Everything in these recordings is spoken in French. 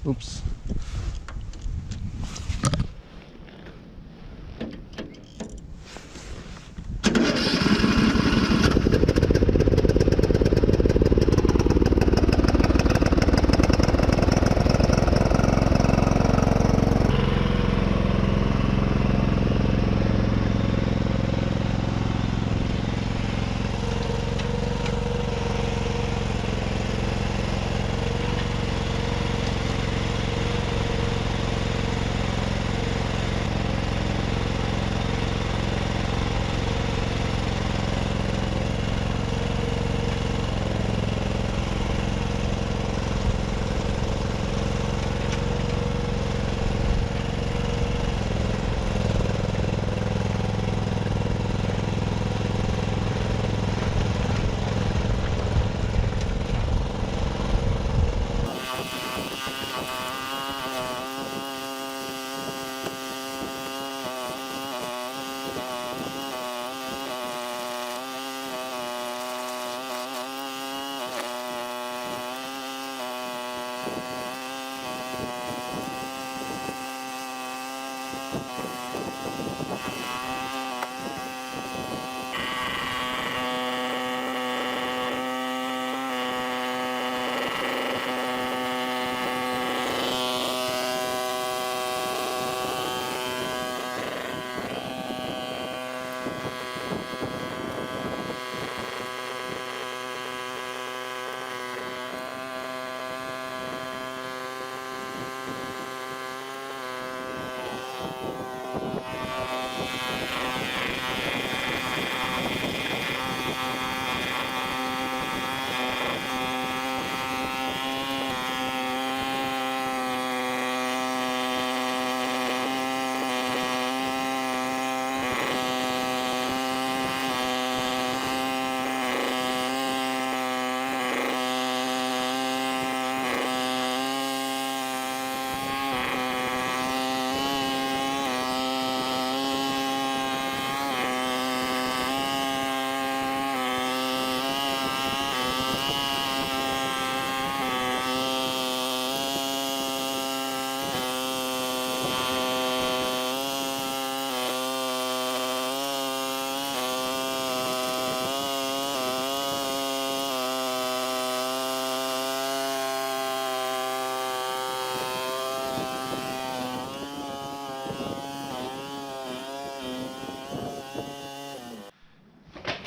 Oups.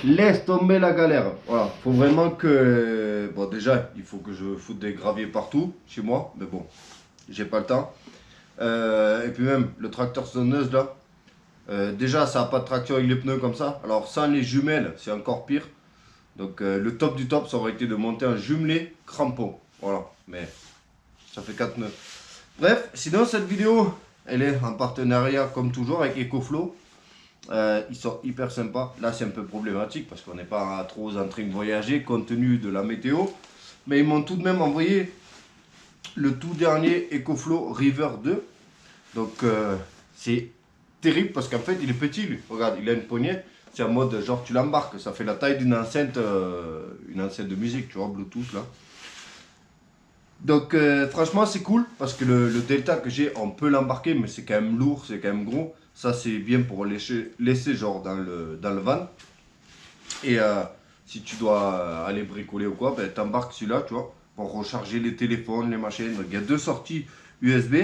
Laisse tomber la galère. Voilà, faut vraiment que... Bon, déjà, il faut que je foute des graviers partout chez moi, mais bon, j'ai pas le temps. Et puis même, le tracteur sonneuse là, déjà, ça n'a pas de traction avec les pneus comme ça. Alors, sans les jumelles, c'est encore pire. Donc, le top du top, ça aurait été de monter un jumelé crampon. Voilà, mais ça fait 4 nœuds. Bref, sinon, cette vidéo, elle est en partenariat, comme toujours, avec EcoFlow. Ils sont hyper sympas. Là, c'est un peu problématique parce qu'on n'est pas trop en train de voyager compte tenu de la météo. Mais ils m'ont tout de même envoyé le tout dernier EcoFlow River 2. Donc, c'est terrible parce qu'en fait, il est petit lui. Regarde, il a une poignée. C'est en mode genre tu l'embarques. Ça fait la taille d'une enceinte de musique, tu vois, Bluetooth là. Donc, franchement, c'est cool parce que le Delta que j'ai, on peut l'embarquer, mais c'est quand même lourd, c'est quand même gros. Ça, c'est bien pour laisser genre dans le van. Et si tu dois aller bricoler ou quoi, ben, t'embarques celui-là, tu vois, pour recharger les téléphones, les machines. Donc, il y a deux sorties USB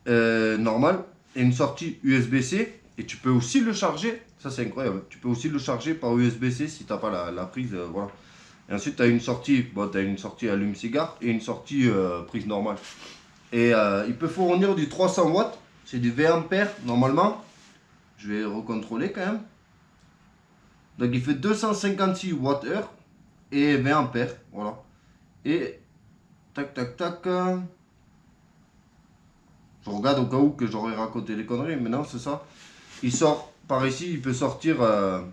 normales et une sortie USB-C. Et tu peux aussi le charger, ça c'est incroyable, tu peux aussi le charger par USB-C si tu n'as pas la prise, voilà. Et ensuite, tu as une sortie, bon, tu as une sortie allume-cigare et une sortie prise normale. Et il peut fournir du 300 watts, c'est du 20 ampères normalement. Je vais recontrôler quand même. Donc il fait 256 Wh et 20 ampères, voilà. Et tac tac tac. Je regarde au cas où que j'aurais raconté les conneries, mais non, c'est ça. Il sort par ici, il peut sortir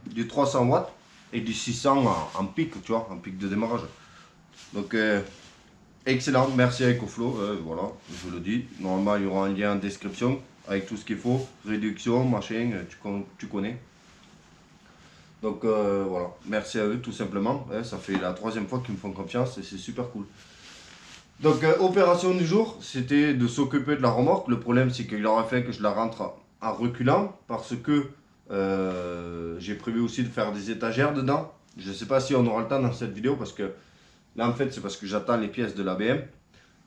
du 300 watts et du 600 en pic, tu vois, en pic de démarrage. Donc excellent, merci à EcoFlow, voilà, je vous le dis. Normalement, il y aura un lien en description avec tout ce qu'il faut, réduction, machin, tu connais. Donc voilà, merci à eux tout simplement. Ça fait la troisième fois qu'ils me font confiance et c'est super cool. Donc, opération du jour, c'était de s'occuper de la remorque. Le problème, c'est qu'il aurait fait que je la rentre en reculant parce que j'ai prévu aussi de faire des étagères dedans. Je ne sais pas si on aura le temps dans cette vidéo parce que là, en fait, c'est parce que j'attends les pièces de la BM.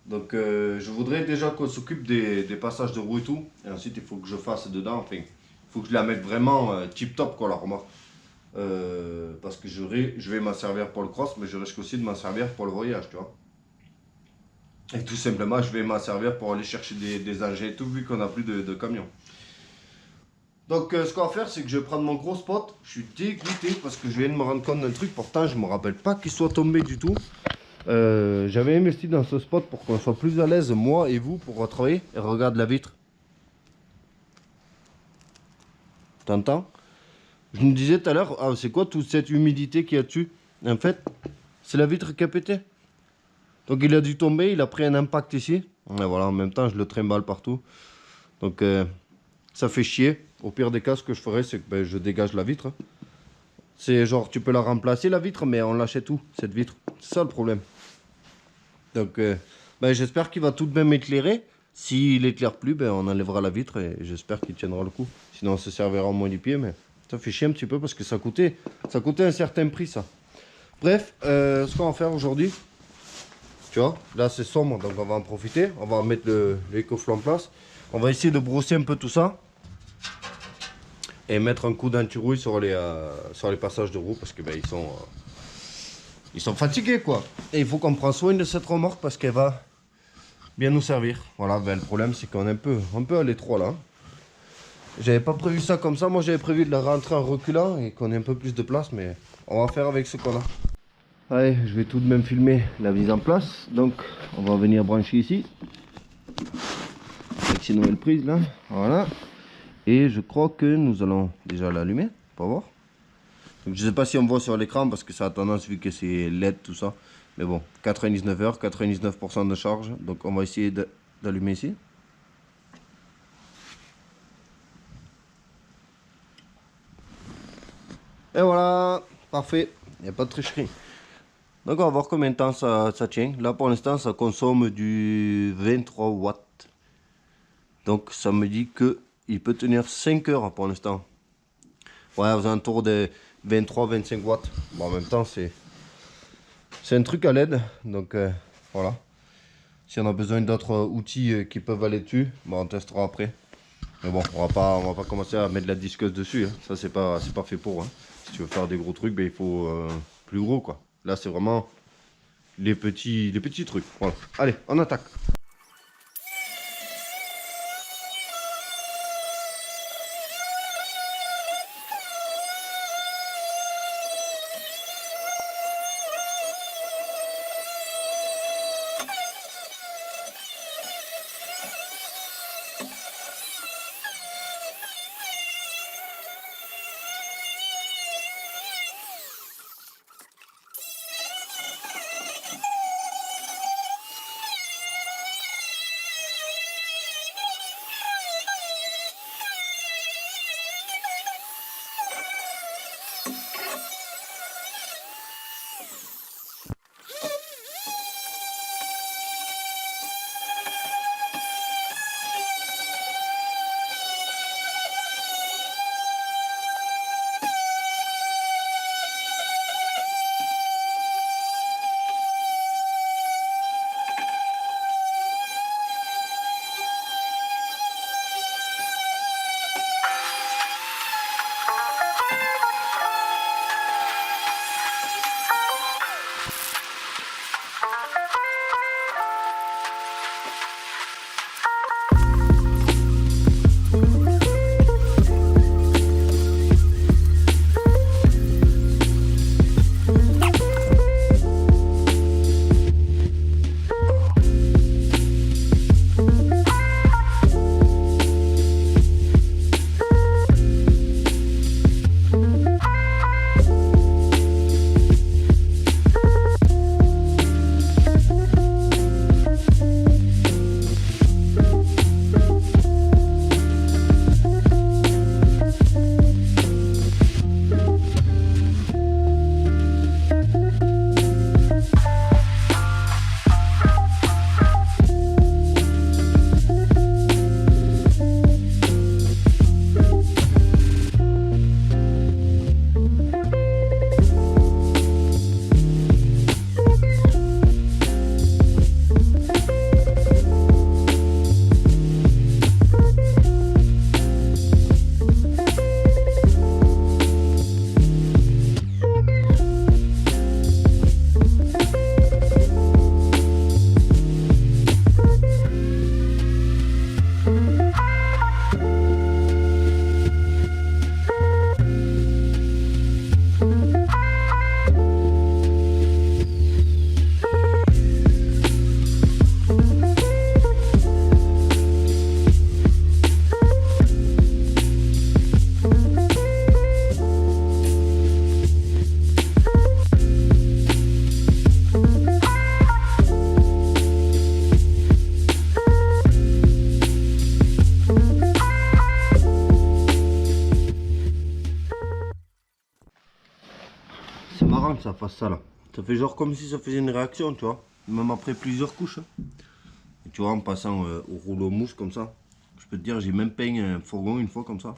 Donc, je voudrais déjà qu'on s'occupe des passages de roue et tout. Et ensuite, il faut que je fasse dedans. Enfin, il faut que je la mette vraiment tip top, quoi, la remorque. Parce que je vais m'en servir pour le cross, mais je risque aussi de m'en servir pour le voyage, tu vois. Et tout simplement, je vais m'en servir pour aller chercher des engins et tout, vu qu'on n'a plus de camion. Donc, ce qu'on va faire, c'est que je vais prendre mon gros spot. Je suis dégoûté parce que je viens de me rendre compte d'un truc. Pourtant, je me rappelle pas qu'il soit tombé du tout. J'avais investi dans ce spot pour qu'on soit plus à l'aise, moi et vous, pour travailler. Et regarde la vitre. T'entends? Je me disais tout à l'heure, ah, c'est quoi toute cette humidité qu'il y a dessus? En fait, c'est la vitre qui a pété. Donc il a dû tomber, il a pris un impact ici. Et voilà, en même temps, je le trimballe partout. Donc ça fait chier. Au pire des cas, ce que je ferais, c'est que ben, je dégage la vitre. C'est genre, tu peux la remplacer la vitre, mais on l'achète où, cette vitre? C'est ça le problème. Donc ben, j'espère qu'il va tout de même éclairer. S'il éclaire plus, ben, on enlèvera la vitre et j'espère qu'il tiendra le coup. Sinon, on se servira au moins du pied, mais ça fait chier un petit peu parce que ça coûtait un certain prix, ça. Bref, ce qu'on va faire aujourd'hui, tu vois, là c'est sombre, donc on va en profiter. On va mettre l'écoflant en place. On va essayer de brosser un peu tout ça. Et mettre un coup d'anti-rouille sur les passages de roue parce que ben, ils sont fatigués, quoi. Et il faut qu'on prenne soin de cette remorque parce qu'elle va bien nous servir. Voilà, ben, le problème c'est qu'on est un peu à l'étroit là. J'avais pas prévu ça comme ça. Moi j'avais prévu de la rentrer en reculant et qu'on ait un peu plus de place, mais on va faire avec ce qu'on a. Allez, je vais tout de même filmer la mise en place. Donc, on va venir brancher ici. Avec ces nouvelles prises là. Voilà. Et je crois que nous allons déjà l'allumer. Pour voir. Donc, je sais pas si on voit sur l'écran parce que ça a tendance vu que c'est LED tout ça. Mais bon, 99 heures, 99% de charge. Donc, on va essayer d'allumer ici. Et voilà. Parfait. Il n'y a pas de tricherie. Donc on va voir combien de temps ça tient. Là pour l'instant ça consomme du 23 watts. Donc ça me dit que il peut tenir 5 heures pour l'instant. Ouais, aux alentours de 23-25 watts. Bon, en même temps c'est un truc à LED. Donc voilà. Si on a besoin d'autres outils qui peuvent aller dessus, bon, on testera après. Mais bon, on va pas commencer à mettre la disqueuse dessus. Hein. Ça c'est pas fait pour. Hein. Si tu veux faire des gros trucs, ben, il faut plus gros quoi. Là c'est vraiment les petits trucs. Voilà. Allez, on attaque. ça fasse ça là. Ça fait genre comme si ça faisait une réaction, tu vois. Même après plusieurs couches. Et tu vois, en passant au rouleau mousse comme ça, je peux te dire, j'ai même peint un fourgon une fois comme ça.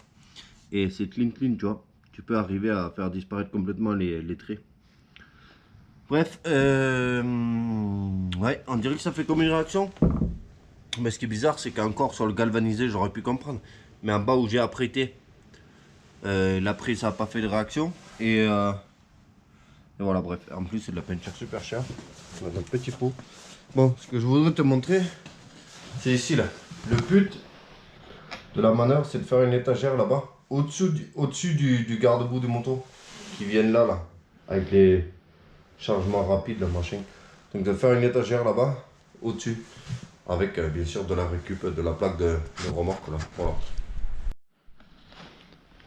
Et c'est clean, tu vois. Tu peux arriver à faire disparaître complètement les traits. Bref, ouais, on dirait que ça fait comme une réaction. Mais ce qui est bizarre, c'est qu'encore sur le galvanisé, j'aurais pu comprendre. Mais en bas où j'ai apprêté, l'après, ça n'a pas fait de réaction. Et voilà, bref. En plus, c'est de la peinture super chère. Dans un petit pot. Bon, ce que je voudrais te montrer, c'est ici, là. Le but de la manœuvre, c'est de faire une étagère là-bas. Au-dessus du garde-boue du moto. Qui viennent là. Avec les chargements rapides, le machin. Donc de faire une étagère là-bas, au-dessus. Avec bien sûr de la récup de la plaque de remorque là. Voilà.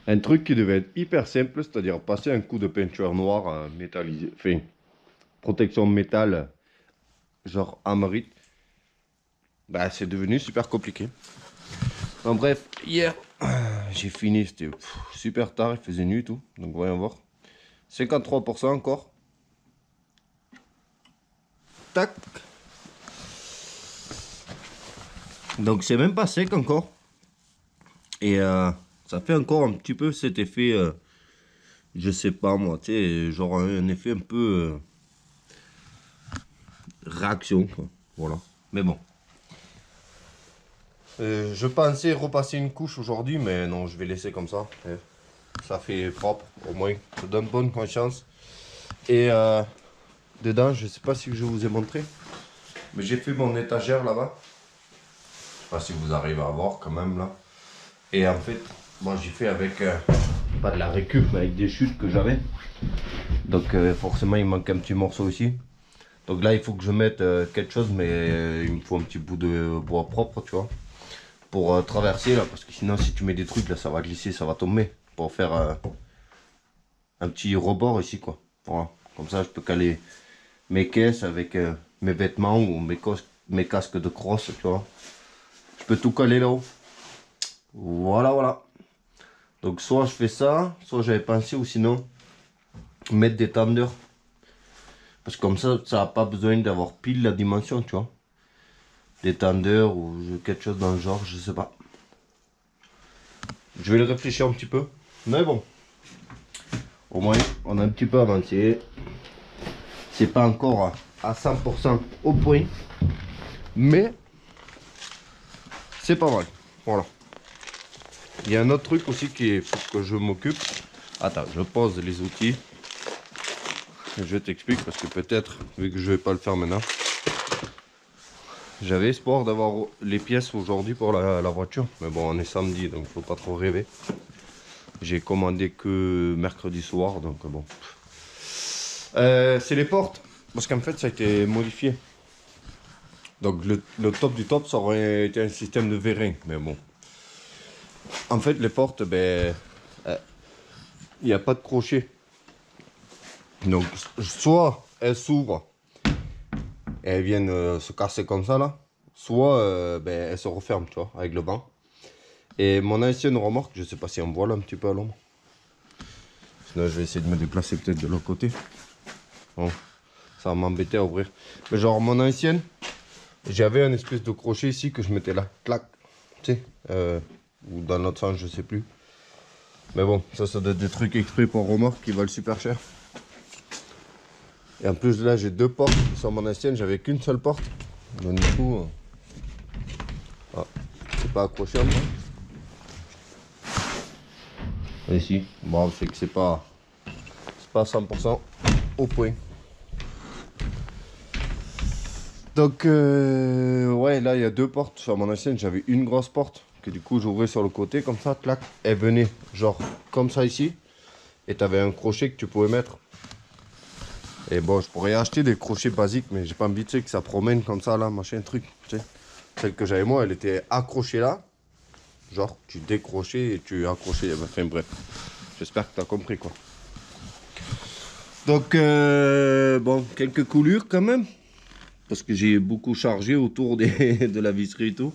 Un truc qui devait être hyper simple, c'est-à-dire passer un coup de peinture noire métallisée, enfin, protection métal, genre Amerite, bah c'est devenu super compliqué. En bref, hier, j'ai fini, c'était super tard, il faisait nuit et tout, donc voyons voir. 53% encore. Tac. Donc c'est même pas sec encore. Et ça fait encore un petit peu cet effet, je sais pas moi, tu sais, genre un effet un peu réaction, quoi. Voilà. Mais bon. Je pensais repasser une couche aujourd'hui, mais non, je vais laisser comme ça. Ça fait propre, au moins, ça donne bonne conscience. Et dedans, je sais pas si je vous ai montré, mais j'ai fait mon étagère là-bas. Je sais pas si vous arrivez à voir quand même là. Et en fait, moi j'ai fait avec pas de la récup, mais avec des chutes que j'avais. Donc forcément, il manque un petit morceau ici. Donc là, il faut que je mette quelque chose, mais il me faut un petit bout de bois propre, tu vois. Pour traverser là, parce que sinon si tu mets des trucs là, ça va glisser, ça va tomber. Pour faire un petit rebord ici quoi. Voilà, comme ça je peux caler mes caisses avec mes vêtements ou mes casques de crosse, tu vois. Je peux tout caler là-haut. Voilà. Donc soit je fais ça, soit j'avais pensé, ou sinon mettre des tendeurs. Parce que comme ça n'a pas besoin d'avoir pile la dimension, tu vois. Des tendeurs ou quelque chose dans le genre, je sais pas. Je vais le réfléchir un petit peu. Mais bon. Au moins, on a un petit peu avancé. C'est pas encore à 100% au point. Mais c'est pas mal. Voilà. Il y a un autre truc aussi qu'il faut que je m'occupe. Attends, je pose les outils. Je t'explique parce que peut-être, vu que je vais pas le faire maintenant. J'avais espoir d'avoir les pièces aujourd'hui pour la voiture. Mais bon, on est samedi, donc faut pas trop rêver. J'ai commandé que mercredi soir, donc bon. C'est les portes, parce qu'en fait ça a été modifié. Donc le top du top, ça aurait été un système de vérin, mais bon. En fait les portes, ben, il n'y a pas de crochet. Donc soit elles s'ouvrent, et elles viennent se casser comme ça là, soit ben, elles se referment, tu vois, avec le vent. Et mon ancienne remorque, je sais pas si on voit là un petit peu à l'ombre. Sinon je vais essayer de me déplacer peut-être de l'autre côté. Bon, ça va m'embêter à ouvrir. Mais genre mon ancienne, j'avais un espèce de crochet ici que je mettais là, clac, tu sais, ou dans l'autre sens, je sais plus. Mais bon, ça doit être des trucs exprès pour remorque qui valent super cher. Et en plus là, j'ai deux portes. Sur mon ancienne, j'avais qu'une seule porte. Donc du coup, c'est pas accroché à moi. Et ici, bon, c'est que c'est pas 100% au point. Donc ouais, là il y a deux portes. Sur mon ancienne, j'avais une grosse porte que du coup j'ouvrais sur le côté comme ça, clac, elle venait genre comme ça ici. Et tu avais un crochet que tu pouvais mettre. Et bon, je pourrais acheter des crochets basiques, mais j'ai pas envie, tu sais, que ça promène comme ça là, machin truc, tu sais. Celle que j'avais moi, elle était accrochée là. Genre, tu décrochais et tu accrochais. Enfin bref, j'espère que tu as compris quoi. Donc bon, quelques coulures quand même. Parce que j'ai beaucoup chargé autour de la visserie et tout.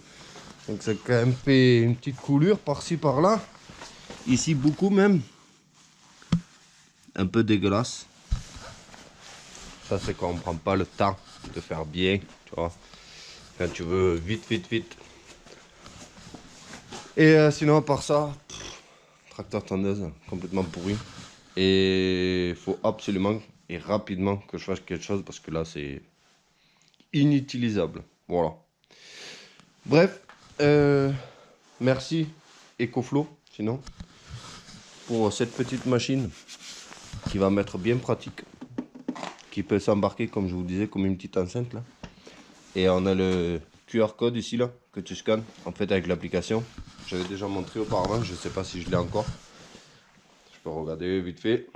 Donc ça a quand même fait une petite coulure par-ci par-là. Ici beaucoup même. Un peu dégueulasse. Ça, c'est quand on prend pas le temps de faire bien, tu vois. Quand tu veux vite, vite, vite. Et sinon, à part ça, tracteur tondeuse complètement pourri. Et il faut absolument et rapidement que je fasse quelque chose parce que là, c'est inutilisable. Voilà. Bref, merci EcoFlow, sinon, pour cette petite machine qui va m'être bien pratique, qui peut s'embarquer, comme je vous disais, comme une petite enceinte là. Et on a le QR code ici là, que tu scannes, en fait avec l'application. J'avais déjà montré auparavant, je ne sais pas si je l'ai encore. Je peux regarder vite fait.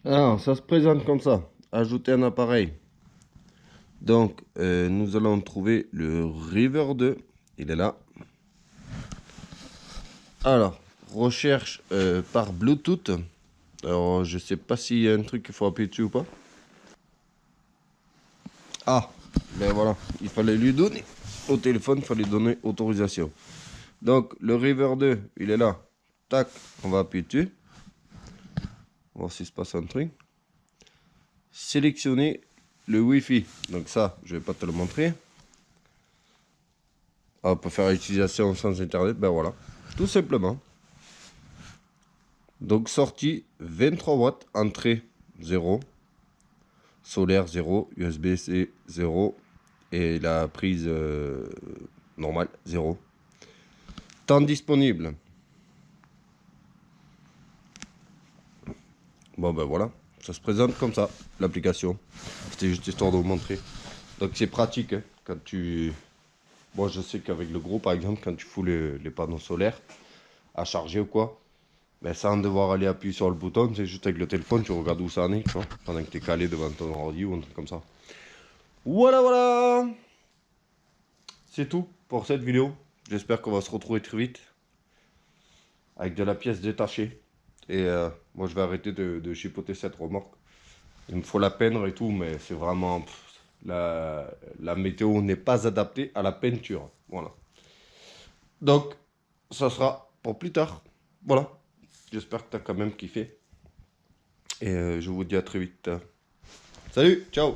Alors, ça se présente comme ça. Ajouter un appareil. Donc, nous allons trouver le River 2. Il est là. Alors, recherche par Bluetooth. Alors, je sais pas s'il y a un truc qu'il faut appuyer dessus ou pas. Ah, ben voilà. Il fallait lui donner. Au téléphone, il fallait donner autorisation. Donc, le River 2, il est là. Tac, on va appuyer dessus. On va voir s'il se passe un truc. Sélectionner le Wi-Fi. Donc ça, je vais pas te le montrer. On peut faire l'utilisation sans internet. Ben voilà, tout simplement. Donc sortie 23 watts, entrée 0, solaire 0, USB-C 0 et la prise normale 0. Temps disponible. Bon ben voilà, ça se présente comme ça, l'application. C'était juste histoire de vous montrer. Donc c'est pratique hein, quand tu... Moi je sais qu'avec le gros par exemple, quand tu fous les panneaux solaires à charger ou quoi, ben, sans devoir aller appuyer sur le bouton, c'est juste avec le téléphone, tu regardes où ça en est, tu vois, pendant que tu es calé devant ton ordi ou un truc comme ça. Voilà, voilà. C'est tout pour cette vidéo. J'espère qu'on va se retrouver très vite avec de la pièce détachée. Et moi, je vais arrêter de chipoter cette remorque. Il me faut la peindre et tout, mais c'est vraiment... la météo n'est pas adaptée à la peinture. Voilà. Donc, ça sera pour plus tard. Voilà. J'espère que tu as quand même kiffé. Et je vous dis à très vite. Salut, ciao!